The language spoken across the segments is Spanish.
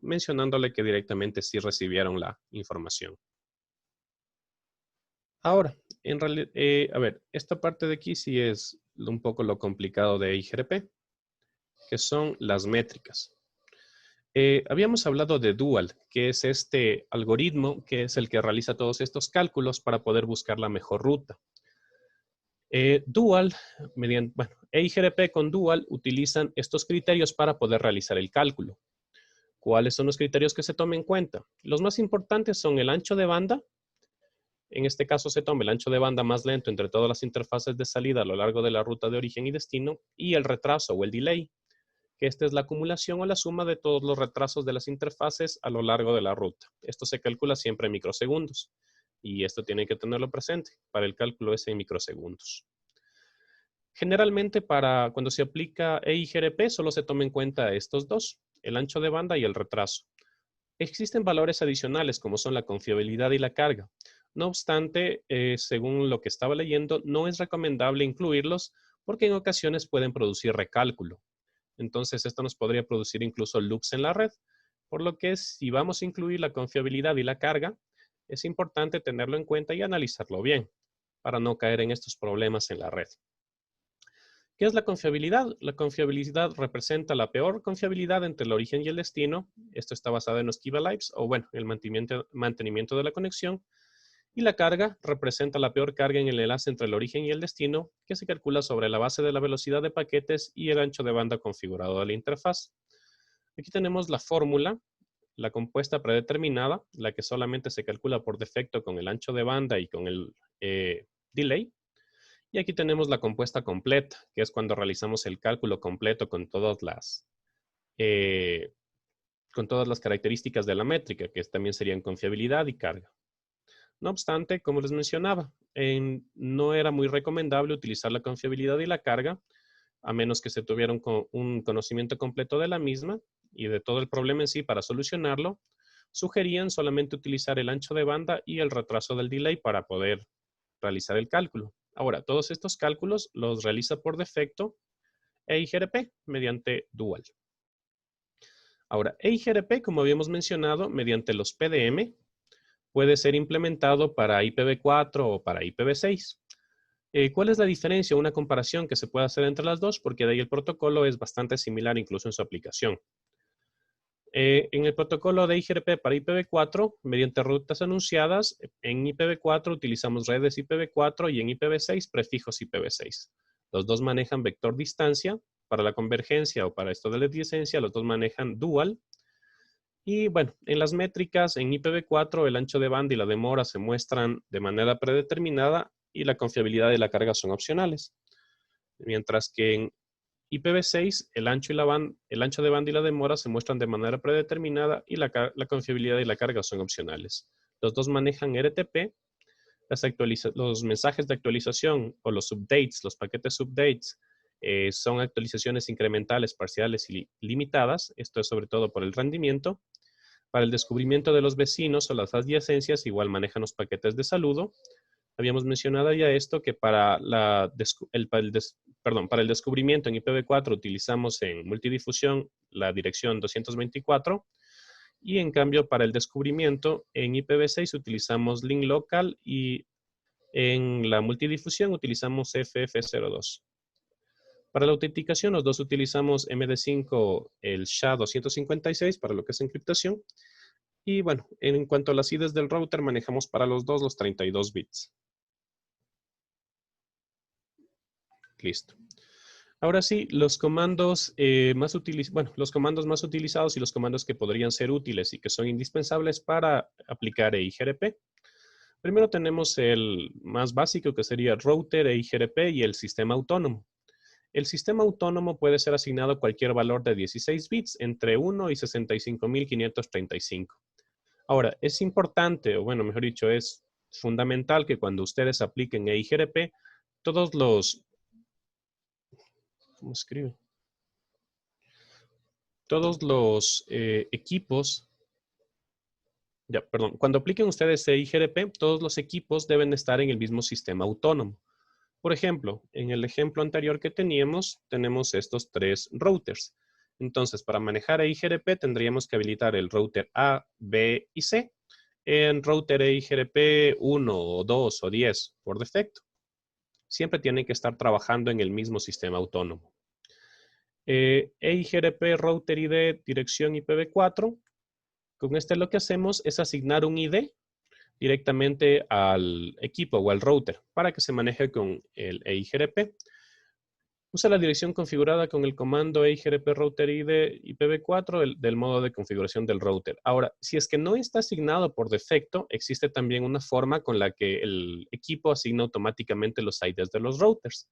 mencionándole que directamente sí recibieron la información. Ahora, en realidad, a ver, esta parte de aquí sí es un poco lo complicado de IGRP, que son las métricas. Habíamos hablado de Dual, que es este algoritmo que es el que realiza todos estos cálculos para poder buscar la mejor ruta. Dual, EIGRP con Dual utilizan estos criterios para poder realizar el cálculo. ¿Cuáles son los criterios que se toman en cuenta? Los más importantes son el ancho de banda. En este caso se toma el ancho de banda más lento entre todas las interfaces de salida a lo largo de la ruta de origen y destino y el retraso o el delay, que esta es la acumulación o la suma de todos los retrasos de las interfaces a lo largo de la ruta. Esto se calcula siempre en microsegundos y esto tiene que tenerlo presente. Para el cálculo es en microsegundos. Generalmente cuando se aplica EIGRP solo se toma en cuenta estos dos, el ancho de banda y el retraso. Existen valores adicionales como son la confiabilidad y la carga. No obstante, según lo que estaba leyendo, no es recomendable incluirlos porque en ocasiones pueden producir recálculo. Entonces, esto nos podría producir incluso loops en la red, por lo que si vamos a incluir la confiabilidad y la carga, es importante tenerlo en cuenta y analizarlo bien para no caer en estos problemas en la red. ¿Qué es la confiabilidad? La confiabilidad representa la peor confiabilidad entre el origen y el destino. Esto está basado en los key values, o bueno, el mantenimiento de la conexión. Y la carga representa la peor carga en el enlace entre el origen y el destino, que se calcula sobre la base de la velocidad de paquetes y el ancho de banda configurado de la interfaz. Aquí tenemos la fórmula, la compuesta predeterminada, la que solamente se calcula por defecto con el ancho de banda y con el delay. Y aquí tenemos la compuesta completa, que es cuando realizamos el cálculo completo con todas las características de la métrica, que también serían confiabilidad y carga. No obstante, como les mencionaba, no era muy recomendable utilizar la confiabilidad y la carga, a menos que se tuviera un conocimiento completo de la misma y de todo el problema en sí para solucionarlo. Sugerían solamente utilizar el ancho de banda y el retraso del delay para poder realizar el cálculo. Ahora, todos estos cálculos los realiza por defecto EIGRP mediante Dual. Ahora, EIGRP, como habíamos mencionado, mediante los PDM, puede ser implementado para IPv4 o para IPv6. ¿Cuál es la diferencia? Una comparación que se puede hacer entre las dos, porque de ahí el protocolo es bastante similar incluso en su aplicación. En el protocolo de IGRP para IPv4, mediante rutas anunciadas, en IPv4 utilizamos redes IPv4 y en IPv6 prefijos IPv6. Los dos manejan vector distancia. Para la convergencia o para esto de la licencia, los dos manejan dual. Y bueno, en las métricas, en IPv4, el ancho de banda y la demora se muestran de manera predeterminada y la confiabilidad y la carga son opcionales. Mientras que en IPv6, el ancho de banda y la demora se muestran de manera predeterminada y la confiabilidad y la carga son opcionales. Los dos manejan RTP. Los mensajes de actualización o los updates, los paquetes updates, son actualizaciones incrementales, parciales y limitadas. Esto es sobre todo por el rendimiento. Para el descubrimiento de los vecinos o las adyacencias, igual manejan los paquetes de saludo. Habíamos mencionado ya esto, que para el descubrimiento en IPv4 utilizamos en multidifusión la dirección 224 y en cambio para el descubrimiento en IPv6 utilizamos link local y en la multidifusión utilizamos FF02. Para la autenticación los dos utilizamos MD5, el SHA-256 para lo que es encriptación. Y bueno, en cuanto a las IDs del router manejamos para los dos los 32 bits. Listo. Ahora sí, los comandos más utilizados y los comandos que podrían ser útiles y que son indispensables para aplicar EIGRP. Primero tenemos el más básico que sería router, EIGRP y el sistema autónomo. El sistema autónomo puede ser asignado a cualquier valor de 16 bits entre 1 y 65.535. Ahora, es importante, o bueno, mejor dicho, es fundamental que cuando ustedes apliquen EIGRP, todos los... ¿Cómo escribe? Todos los equipos... Cuando apliquen ustedes EIGRP, todos los equipos deben estar en el mismo sistema autónomo. Por ejemplo, en el ejemplo anterior que teníamos, tenemos estos 3 routers. Entonces, para manejar EIGRP tendríamos que habilitar el router A, B y C en router EIGRP 1 o 2 o 10 por defecto. Siempre tienen que estar trabajando en el mismo sistema autónomo. EIGRP router ID dirección IPv4. Con este lo que hacemos es asignar un ID directamente al equipo o al router para que se maneje con el EIGRP. Usa la dirección configurada con el comando EIGRP router ID IPv4 del modo de configuración del router. Ahora, si es que no está asignado por defecto, existe también una forma con la que el equipo asigna automáticamente los IDs de los routers.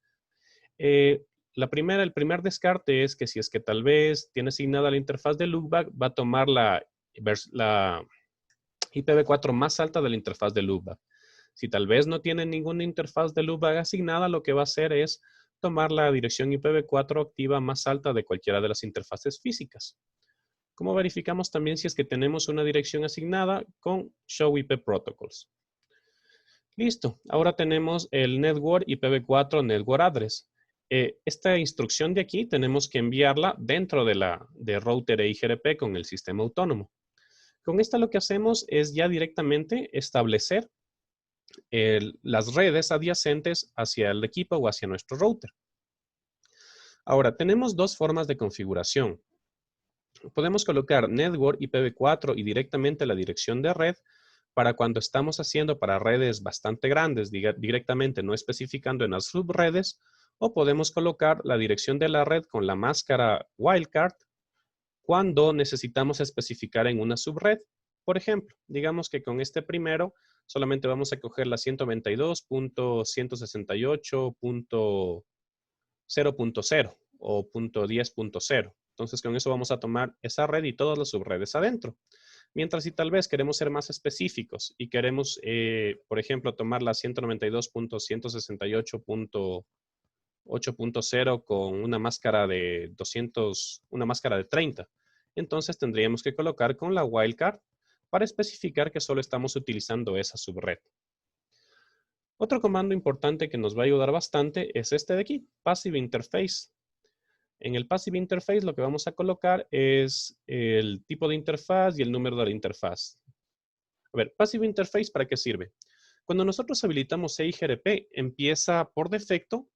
El primer descarte es que si es que tal vez tiene asignada la interfaz de loopback, va a tomar la IPv4 más alta de la interfaz de loopback. Si tal vez no tiene ninguna interfaz de loopback asignada, lo que va a hacer es tomar la dirección IPv4 activa más alta de cualquiera de las interfaces físicas. ¿Cómo verificamos también si es que tenemos una dirección asignada? Con Show IP Protocols. Listo. Ahora tenemos el Network IPv4 Network Address. Esta instrucción de aquí tenemos que enviarla dentro de router EIGRP con el sistema autónomo. Con esta lo que hacemos es ya directamente establecer las redes adyacentes hacia el equipo o hacia nuestro router. Ahora, tenemos dos formas de configuración. Podemos colocar Network IPv4 y directamente la dirección de red para cuando estamos haciendo para redes bastante grandes, directamente no especificando en las subredes, o podemos colocar la dirección de la red con la máscara wildcard cuando necesitamos especificar en una subred. Por ejemplo, digamos que con este primero solamente vamos a coger la 192.168.0.0 o .10.0. Entonces, con eso vamos a tomar esa red y todas las subredes adentro. Mientras si tal vez queremos ser más específicos y queremos, por ejemplo, tomar la 192.168.8.0 con una máscara de 200, una máscara de 30, entonces tendríamos que colocar con la wildcard para especificar que solo estamos utilizando esa subred. Otro comando importante que nos va a ayudar bastante es este de aquí, Passive Interface. En el Passive Interface lo que vamos a colocar es el tipo de interfaz y el número de la interfaz. A ver, Passive Interface, ¿para qué sirve? Cuando nosotros habilitamos EIGRP, empieza por defecto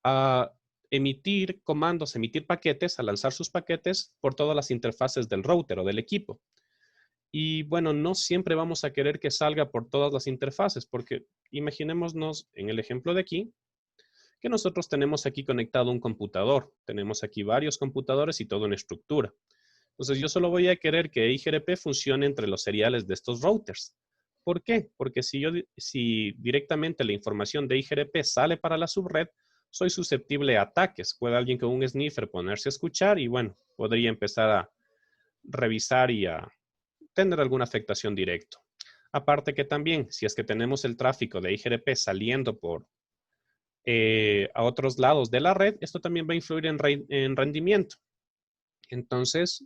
a emitir comandos, emitir paquetes, a lanzar sus paquetes por todas las interfaces del router o del equipo. Y bueno, no siempre vamos a querer que salga por todas las interfaces, porque imaginémonos en el ejemplo de aquí, que nosotros tenemos aquí conectado un computador. Tenemos aquí varios computadores y toda una estructura. Entonces, yo solo voy a querer que EIGRP funcione entre los seriales de estos routers. ¿Por qué? Porque si directamente la información de EIGRP sale para la subred, soy susceptible a ataques. Puede alguien con un sniffer ponerse a escuchar y, bueno, podría empezar a revisar y a tener alguna afectación directa. Aparte que también, si es que tenemos el tráfico de EIGRP saliendo a otros lados de la red, esto también va a influir en rendimiento. Entonces,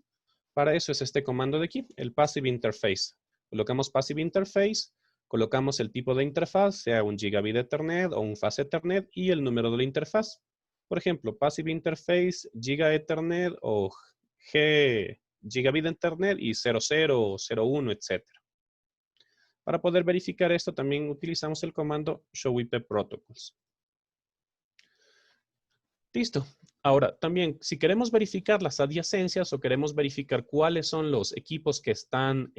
para eso es este comando de aquí, el Passive Interface. Colocamos Passive Interface, colocamos el tipo de interfaz, sea un Gigabit Ethernet o un Fast Ethernet y el número de la interfaz. Por ejemplo, Passive Interface, Giga Ethernet o Gigabit Ethernet y 00, 01, etc. Para poder verificar esto también utilizamos el comando Show IP Protocols. Listo. Ahora, también, si queremos verificar las adyacencias o queremos verificar cuáles son los equipos que están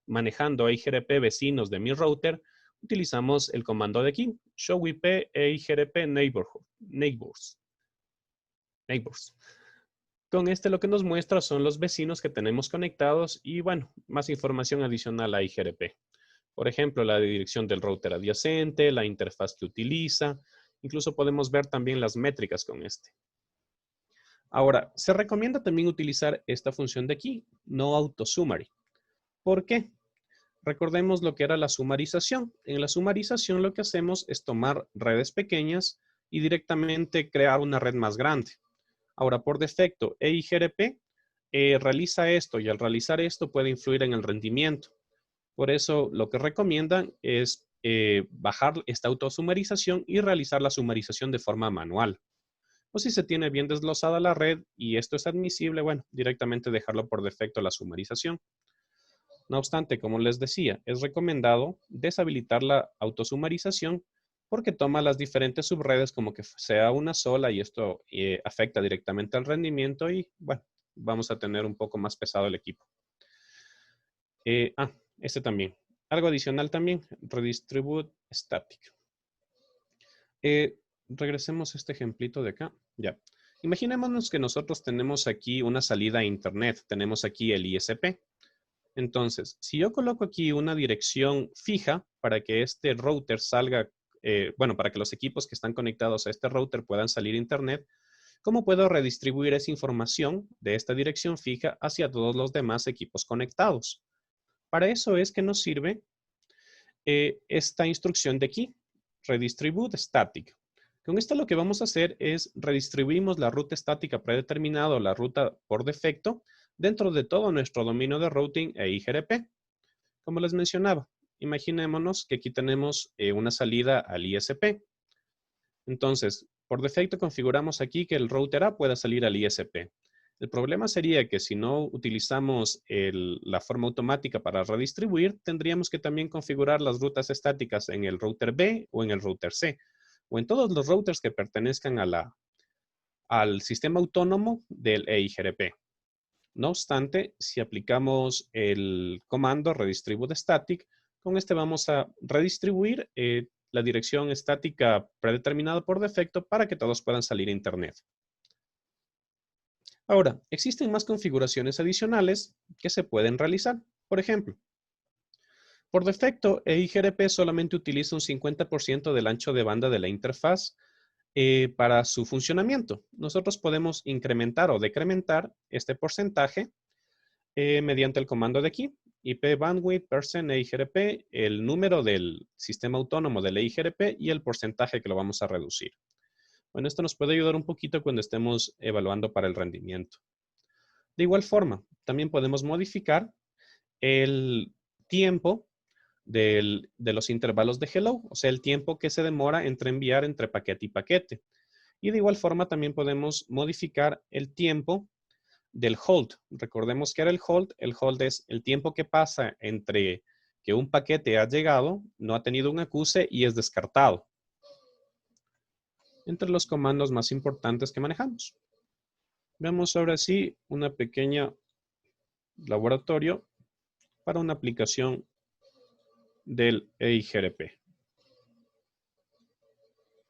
manejando EIGRP vecinos de mi router, utilizamos el comando de aquí, Show IP EIGRP Neighbors. Con este lo que nos muestra son los vecinos que tenemos conectados y, bueno, más información adicional a EIGRP. Por ejemplo, la dirección del router adyacente, la interfaz que utiliza. Incluso podemos ver también las métricas con este. Ahora, se recomienda también utilizar esta función de aquí, No Auto Summary. ¿Por qué? Recordemos lo que era la sumarización. En la sumarización lo que hacemos es tomar redes pequeñas y directamente crear una red más grande. Ahora, por defecto, EIGRP realiza esto y al realizar esto puede influir en el rendimiento. Por eso lo que recomiendan es bajar esta autosumarización y realizar la sumarización de forma manual. O si se tiene bien desglosada la red y esto es admisible, bueno, directamente dejarlo por defecto la sumarización. No obstante, como les decía, es recomendado deshabilitar la autosumarización porque toma las diferentes subredes como que sea una sola y esto afecta directamente al rendimiento y, bueno, vamos a tener un poco más pesado el equipo. Este también. Algo adicional también, redistribute static. Regresemos a este ejemplito de acá. Ya. Imaginémonos que nosotros tenemos aquí una salida a internet. Tenemos aquí el ISP. Entonces, si yo coloco aquí una dirección fija para que este router salga, bueno, para que los equipos que están conectados a este router puedan salir a internet, ¿cómo puedo redistribuir esa información de esta dirección fija hacia todos los demás equipos conectados? Para eso es que nos sirve esta instrucción de aquí, redistribute static. Con esto lo que vamos a hacer es redistribuimos la ruta estática predeterminada o la ruta por defecto dentro de todo nuestro dominio de routing e IGRP. Como les mencionaba, imaginémonos que aquí tenemos una salida al ISP. Entonces, por defecto configuramos aquí que el router A pueda salir al ISP. El problema sería que si no utilizamos la forma automática para redistribuir, tendríamos que también configurar las rutas estáticas en el router B o en el router C, o en todos los routers que pertenezcan al sistema autónomo del EIGRP. No obstante, si aplicamos el comando redistribute static, con este vamos a redistribuir la dirección estática predeterminada por defecto para que todos puedan salir a internet. Ahora, existen más configuraciones adicionales que se pueden realizar. Por ejemplo, por defecto, EIGRP solamente utiliza un 50% del ancho de banda de la interfaz para su funcionamiento. Nosotros podemos incrementar o decrementar este porcentaje mediante el comando de aquí, IP bandwidth percent EIGRP, el número del sistema autónomo del EIGRP y el porcentaje que lo vamos a reducir. Bueno, esto nos puede ayudar un poquito cuando estemos evaluando para el rendimiento. De igual forma, también podemos modificar el tiempo de los intervalos de hello, o sea, el tiempo que se demora entre enviar entre paquete y paquete. Y de igual forma también podemos modificar el tiempo del hold. Recordemos que era el hold. El hold es el tiempo que pasa entre que un paquete ha llegado, no ha tenido un acuse y es descartado. Entre los comandos más importantes que manejamos. Veamos ahora sí una pequeña laboratorio para una aplicación del EIGRP.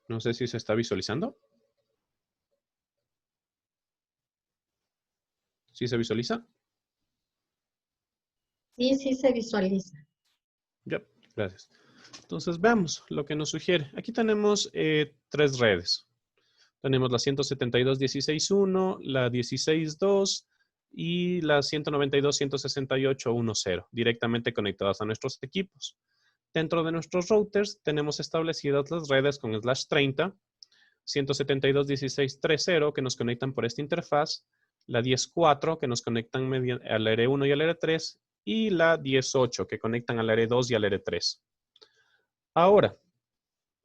No sé si se está visualizando. ¿Sí se visualiza? Sí, sí se visualiza. Ya, gracias. Entonces veamos lo que nos sugiere. Aquí tenemos 3 redes. Tenemos la 172.16.1, la 16.2 y la 192.168.1.0 directamente conectadas a nuestros equipos. Dentro de nuestros routers tenemos establecidas las redes con /30, 172.16.3.0 que nos conectan por esta interfaz, la 10.4 que nos conectan al R1 y al R3 y la 10.8 que conectan al R2 y al R3. Ahora,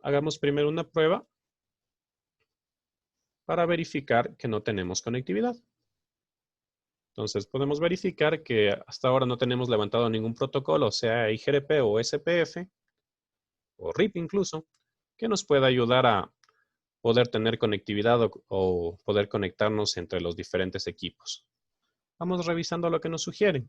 hagamos primero una prueba para verificar que no tenemos conectividad. Entonces, podemos verificar que hasta ahora no tenemos levantado ningún protocolo, sea IGRP o SPF, o RIP incluso, que nos pueda ayudar a poder tener conectividad o poder conectarnos entre los diferentes equipos. Vamos revisando lo que nos sugieren.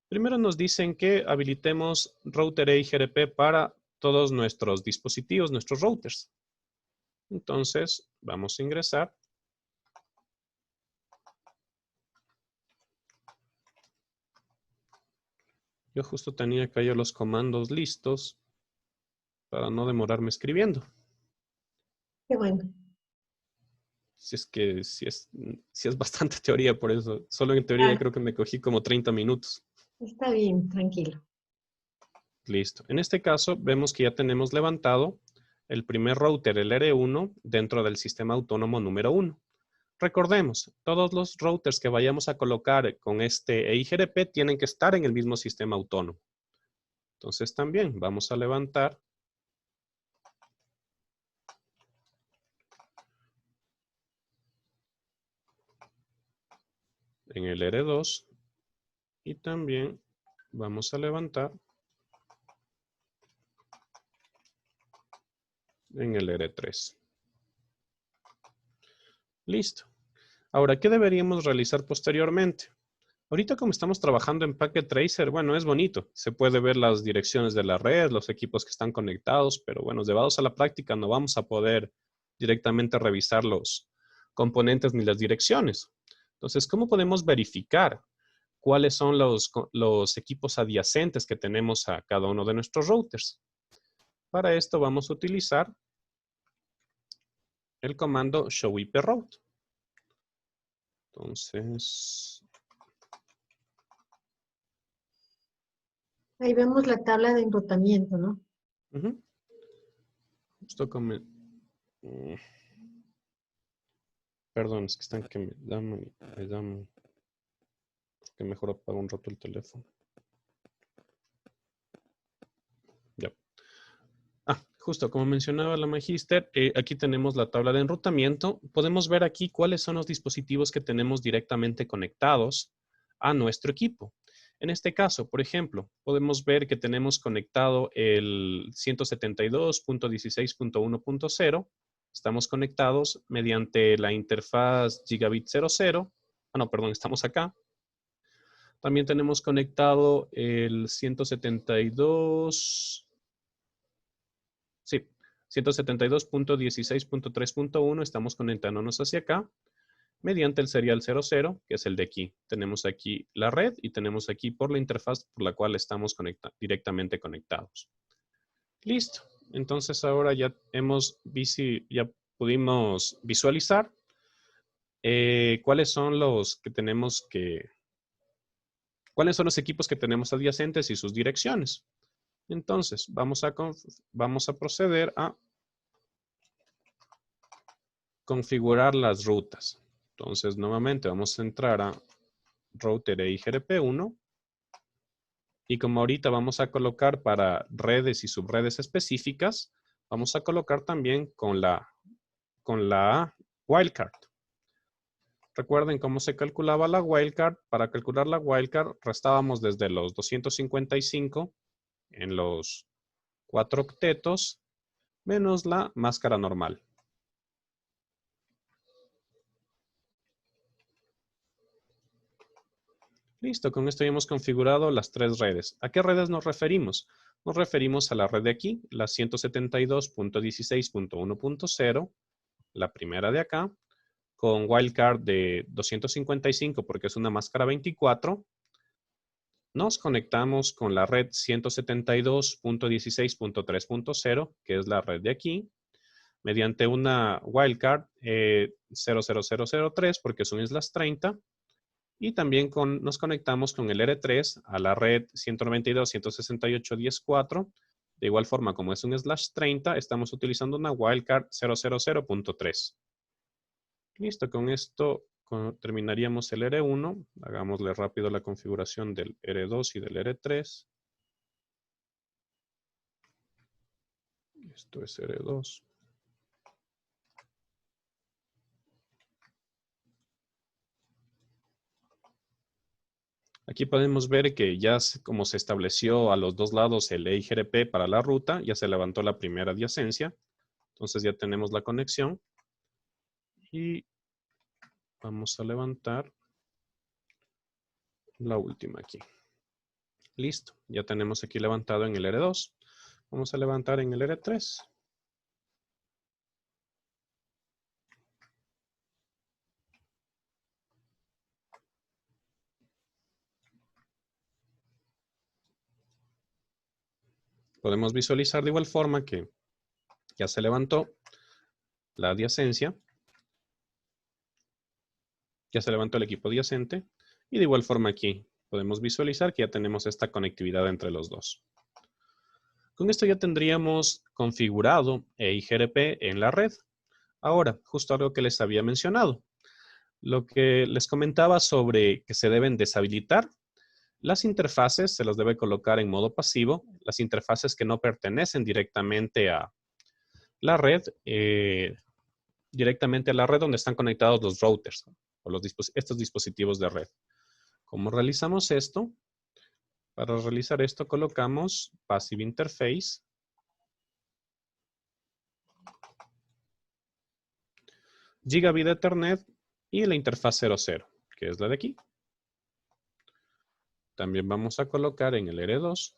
Primero nos dicen que habilitemos router EIGRP para todos nuestros dispositivos, nuestros routers. Entonces, vamos a ingresar. Yo justo tenía acá yo los comandos listos para no demorarme escribiendo. Qué bueno. Si es bastante teoría por eso. Solo en teoría Ah, creo que me cogí como 30 minutos. está bien, tranquilo. Listo. En este caso vemos que ya tenemos levantado el primer router, el R1, dentro del sistema autónomo número 1. Recordemos, todos los routers que vayamos a colocar con este EIGRP tienen que estar en el mismo sistema autónomo. Entonces también vamos a levantar en el R2 y también vamos a levantar en el R3. Listo. Ahora, ¿qué deberíamos realizar posteriormente? Ahorita como estamos trabajando en Packet Tracer, bueno, es bonito. Se puede ver las direcciones de la red, los equipos que están conectados, pero bueno, llevados a la práctica no vamos a poder directamente revisar los componentes ni las direcciones. Entonces, ¿cómo podemos verificar cuáles son los equipos adyacentes que tenemos a cada uno de nuestros routers? Para esto vamos a utilizar el comando showiproute. Entonces, Ahí vemos la tabla de enrutamiento, ¿no? justo como... Perdón, es que están que me dame, que mejor apago un rato el teléfono. Ya. Justo como mencionaba la magíster, aquí tenemos la tabla de enrutamiento. Podemos ver aquí cuáles son los dispositivos que tenemos directamente conectados a nuestro equipo. En este caso, por ejemplo, podemos ver que tenemos conectado el 172.16.1.0. Estamos conectados mediante la interfaz Gigabit 00. No, perdón, estamos acá. También tenemos conectado el 172.16.3.1, estamos conectándonos hacia acá mediante el serial 00, que es el de aquí. Tenemos aquí la red y tenemos aquí por la interfaz por la cual estamos directamente conectados. Listo. Entonces ahora ya pudimos visualizar cuáles son los equipos que tenemos adyacentes y sus direcciones. Entonces, vamos a proceder a configurar las rutas. Entonces, nuevamente vamos a entrar a router EIGRP1. Y como ahorita vamos a colocar para redes y subredes específicas, vamos a colocar también con la wildcard. Recuerden cómo se calculaba la wildcard. Para calcular la wildcard, restábamos desde los 255 en los 4 octetos menos la máscara normal. Listo, con esto ya hemos configurado las 3 redes. ¿A qué redes nos referimos? Nos referimos a la red de aquí, la 172.16.1.0, la primera de acá, con wildcard de 255 porque es una máscara 24. Nos conectamos con la red 172.16.3.0, que es la red de aquí, mediante una wildcard 00003 porque son islas 30. Y también nos conectamos con el R3 a la red 192.168.10.4. De igual forma, como es un /30, estamos utilizando una wildcard 000.3. Listo, con esto terminaríamos el R1. Hagámosle rápido la configuración del R2 y del R3. Esto es R2. Aquí podemos ver que ya como se estableció a los dos lados el EIGRP para la ruta, ya se levantó la primera adyacencia. Entonces ya tenemos la conexión. Y vamos a levantar la última aquí. Listo, ya tenemos aquí levantado en el R2. Vamos a levantar en el R3. Podemos visualizar de igual forma que ya se levantó la adyacencia. Ya se levantó el equipo adyacente. Y de igual forma aquí podemos visualizar que ya tenemos esta conectividad entre los dos. Con esto ya tendríamos configurado EIGRP en la red. Ahora, justo algo que les había mencionado. Lo que les comentaba sobre que se deben deshabilitar. Las interfaces se las debe colocar en modo pasivo. Las interfaces que no pertenecen directamente a la red, directamente a la red donde están conectados los routers. o estos dispositivos de red. ¿Cómo realizamos esto? Para realizar esto colocamos Passive Interface. Gigabit Ethernet y la interfaz 00, que es la de aquí. También vamos a colocar en el R2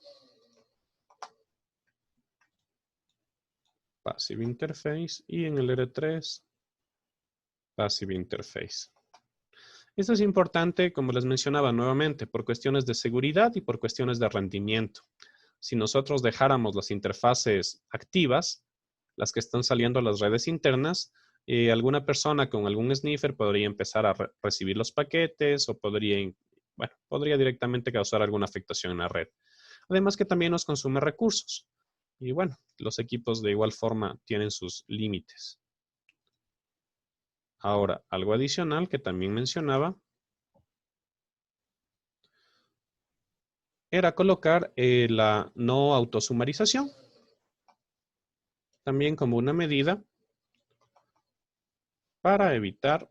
Passive Interface y en el R3 Passive Interface. Esto es importante, como les mencionaba nuevamente, por cuestiones de seguridad y por cuestiones de rendimiento. Si nosotros dejáramos las interfaces activas, las que están saliendo a las redes internas, alguna persona con algún sniffer podría empezar a recibir los paquetes o podría directamente causar alguna afectación en la red. Además que también nos consume recursos. Y bueno, los equipos de igual forma tienen sus límites. Ahora, algo adicional que también mencionaba era colocar la no autosumarización. También como una medida para evitar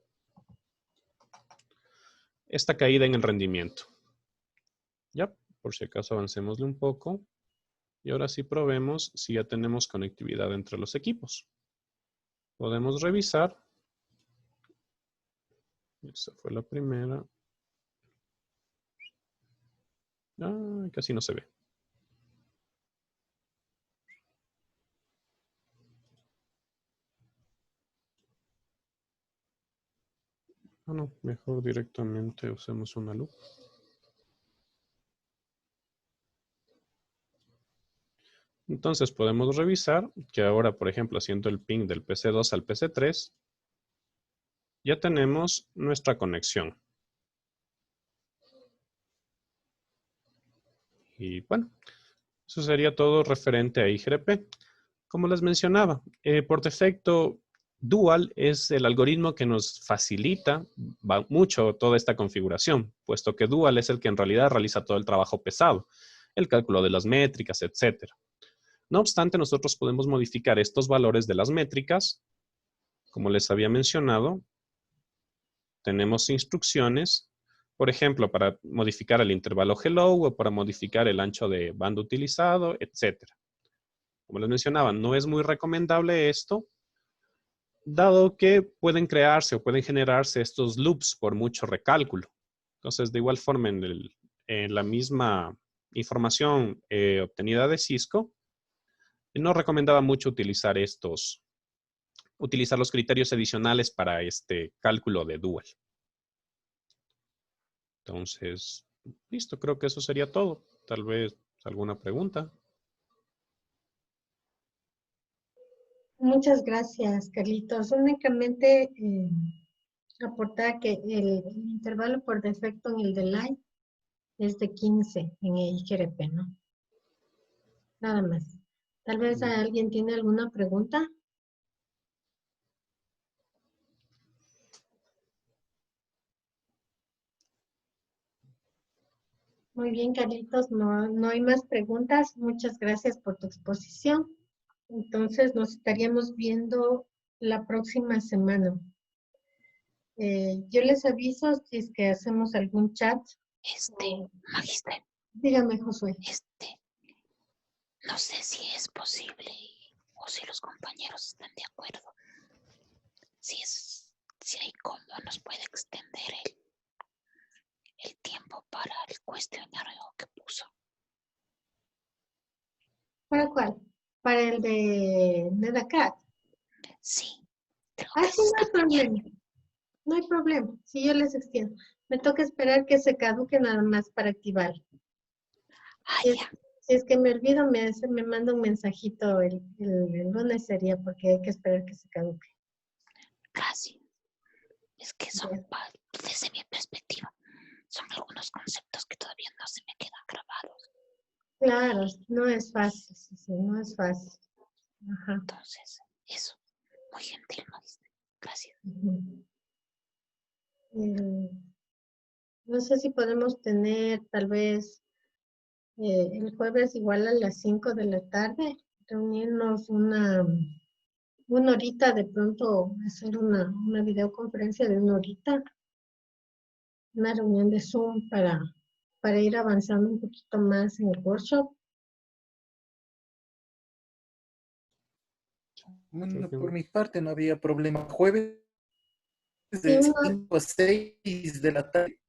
esta caída en el rendimiento. Ya, por si acaso avancémosle un poco. Y ahora sí probemos si ya tenemos conectividad entre los equipos. Podemos revisar. Esa fue la primera. Casi no se ve. No, mejor directamente usemos una luz. Entonces podemos revisar que ahora, por ejemplo, haciendo el ping del PC2 al PC3, ya tenemos nuestra conexión. Y bueno, eso sería todo referente a IGRP. Como les mencionaba, por defecto, Dual es el algoritmo que nos facilita mucho toda esta configuración, puesto que Dual es el que en realidad realiza todo el trabajo pesado, el cálculo de las métricas, etc. No obstante, nosotros podemos modificar estos valores de las métricas. Como les había mencionado, tenemos instrucciones, por ejemplo, para modificar el intervalo hello o para modificar el ancho de banda utilizado, etc. Como les mencionaba, no es muy recomendable esto, dado que pueden crearse o pueden generarse estos loops por mucho recálculo. Entonces, de igual forma, en la misma información obtenida de Cisco, no recomendaba mucho utilizar los criterios adicionales para este cálculo de dual. Entonces, listo, creo que eso sería todo. Tal vez alguna pregunta. Muchas gracias, Carlitos. Únicamente aportar que el intervalo por defecto en el delay es de 15 en el IGRP, ¿no? Nada más. Tal vez alguien tiene alguna pregunta. Muy bien, Carlitos, no hay más preguntas. Muchas gracias por tu exposición. Entonces, nos estaríamos viendo la próxima semana. Yo les aviso si es que hacemos algún chat. Magister, Dígame, Josué. no sé si es posible o si los compañeros están de acuerdo. Si hay cómo nos puede extender el tiempo para el cuestionario que puso. ¿Para cuál? ¿Para el de NedaCat? Sí. Sí, no hay problema. No hay problema. Si yo les extiendo. Me toca esperar que se caduque nada más para activar. Ya. Si es que me olvido, me manda un mensajito el lunes sería porque hay que esperar que se caduque. Casi. Es que desde mi perspectiva, son algunos conceptos que todavía no se me quedan grabados. Claro, no es fácil, sí, no es fácil. Ajá. Entonces, eso. Muy gentil, maestra. Gracias. No sé si podemos tener tal vez el jueves igual a las 5 de la tarde, reunirnos una horita, de pronto hacer una videoconferencia de una horita una reunión de Zoom para ir avanzando un poquito más en el workshop. Bueno, por mi parte no había problema. Jueves Sí, de 5 a 6 de la tarde.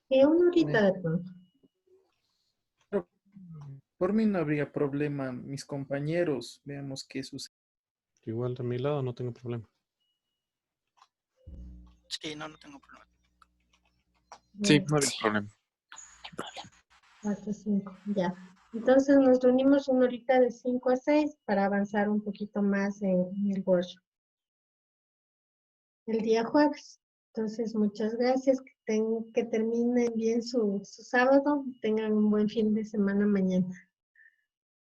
una horita de pronto. Por mí no habría problema. Mis compañeros, veamos qué sucede. Igual de mi lado no tengo problema. Sí, no tengo problema. Sí, no había Sí. problema. No hay problema. 4, 5, ya. Entonces nos reunimos una horita de 5 a 6 para avanzar un poquito más en el workshop. El día jueves. Entonces, muchas gracias. Que terminen bien su sábado. Tengan un buen fin de semana mañana.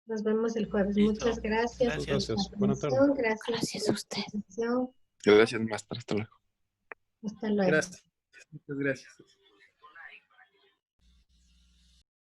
Nos vemos el jueves. Listo. Muchas gracias. Gracias. Gracias. por la Buena tarde. atención. Gracias, Gracias por a la usted. atención. Gracias, maestra. Hasta luego. Hasta luego. Gracias. Muchas gracias.